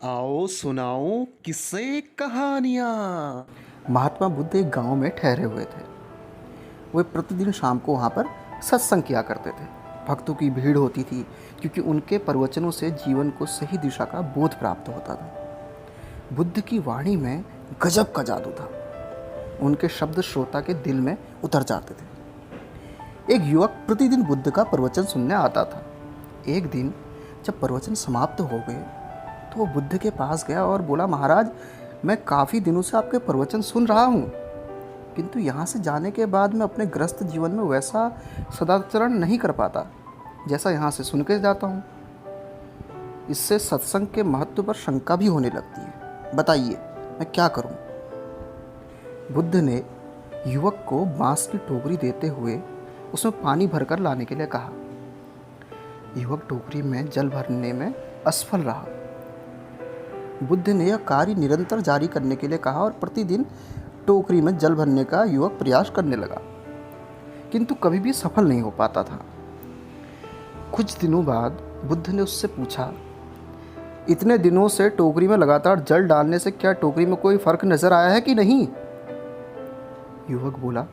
आओ सुनाओ किस्से कहानियाँ। महात्मा बुद्ध एक गांव में ठहरे हुए थे। वे प्रतिदिन शाम को वहां पर सत्संग किया करते थे। भक्तों की भीड़ होती थी क्योंकि उनके प्रवचनों से जीवन को सही दिशा का बोध प्राप्त होता था। बुद्ध की वाणी में गजब का जादू था। उनके शब्द श्रोता के दिल में उतर जाते थे। एक युवक प्रतिदिन बुद्ध का प्रवचन सुनने आता था। एक दिन जब प्रवचन समाप्त हो गए तो वो बुद्ध के पास गया और बोला, महाराज, मैं काफ़ी दिनों से आपके प्रवचन सुन रहा हूँ, किंतु यहाँ से जाने के बाद मैं अपने ग्रस्त जीवन में वैसा सदाचरण नहीं कर पाता जैसा यहाँ से सुन के जाता हूँ। इससे सत्संग के महत्व पर शंका भी होने लगती है। बताइए मैं क्या करूँ? बुद्ध ने युवक को बांस की टोकरी देते हुए उसमें पानी भरकर लाने के लिए कहा। युवक टोकरी में जल भरने में असफल रहा। बुद्ध ने यह कार्य निरंतर जारी करने के लिए कहा और प्रतिदिन टोकरी में जल भरने का युवक प्रयास करने लगा, किंतु कभी भी सफल नहीं हो पाता था। कुछ दिनों बाद बुद्ध ने उससे पूछा, इतने दिनों से टोकरी में लगातार जल डालने से क्या टोकरी में कोई फर्क नजर आया है कि नहीं? युवक बोला,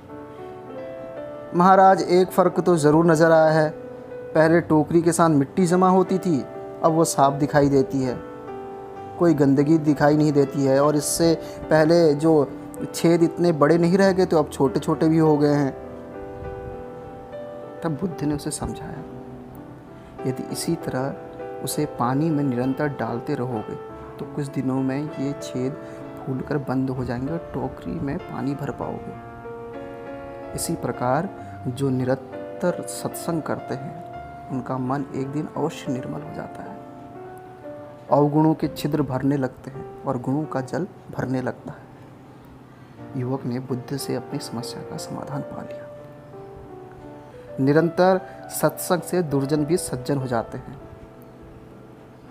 महाराज, एक फर्क तो जरूर नजर आया है। पहले टोकरी के साथ मिट्टी जमा होती थी, अब वो साफ दिखाई देती है, कोई गंदगी दिखाई नहीं देती है, और इससे पहले जो छेद इतने बड़े नहीं रह गए तो अब छोटे छोटे भी हो गए हैं। तब बुद्ध ने उसे समझाया, यदि इसी तरह उसे पानी में निरंतर डालते रहोगे तो कुछ दिनों में ये छेद फूलकर बंद हो जाएंगे और टोकरी में पानी भर पाओगे। इसी प्रकार जो निरंतर सत्संग करते हैं उनका मन एक दिन अवश्य निर्मल हो जाता है। अवगुणों के छिद्र भरने लगते हैं और गुणों का जल भरने लगता है। युवक ने बुद्ध से अपनी समस्या का समाधान पा लिया। निरंतर सत्संग से दुर्जन भी सज्जन हो जाते हैं।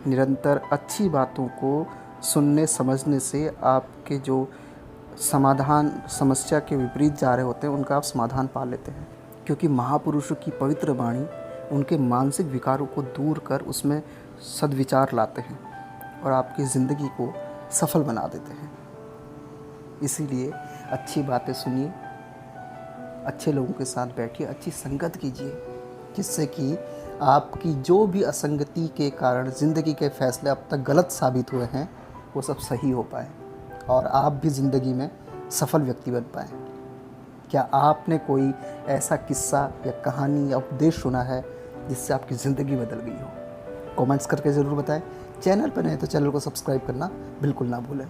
निरंतर अच्छी बातों को सुनने समझने से आपके जो समाधान समस्या के विपरीत जा रहे होते हैं उनका आप समाधान पा लेते हैं, क्योंकि महापुरुषों की पवित्र वाणी उनके मानसिक विकारों को दूर कर उसमें सद्विचार लाते हैं और आपकी ज़िंदगी को सफल बना देते हैं। इसीलिए अच्छी बातें सुनिए, अच्छे लोगों के साथ बैठिए, अच्छी संगत कीजिए, जिससे कि आपकी जो भी असंगति के कारण ज़िंदगी के फैसले अब तक गलत साबित हुए हैं वो सब सही हो पाए और आप भी ज़िंदगी में सफल व्यक्ति बन पाएँ। क्या आपने कोई ऐसा किस्सा या कहानी या उपदेश सुना है जिससे आपकी ज़िंदगी बदल गई हो? कमेंट्स करके ज़रूर बताएं। चैनल पर नहीं तो चैनल को सब्सक्राइब करना बिल्कुल ना भूलें।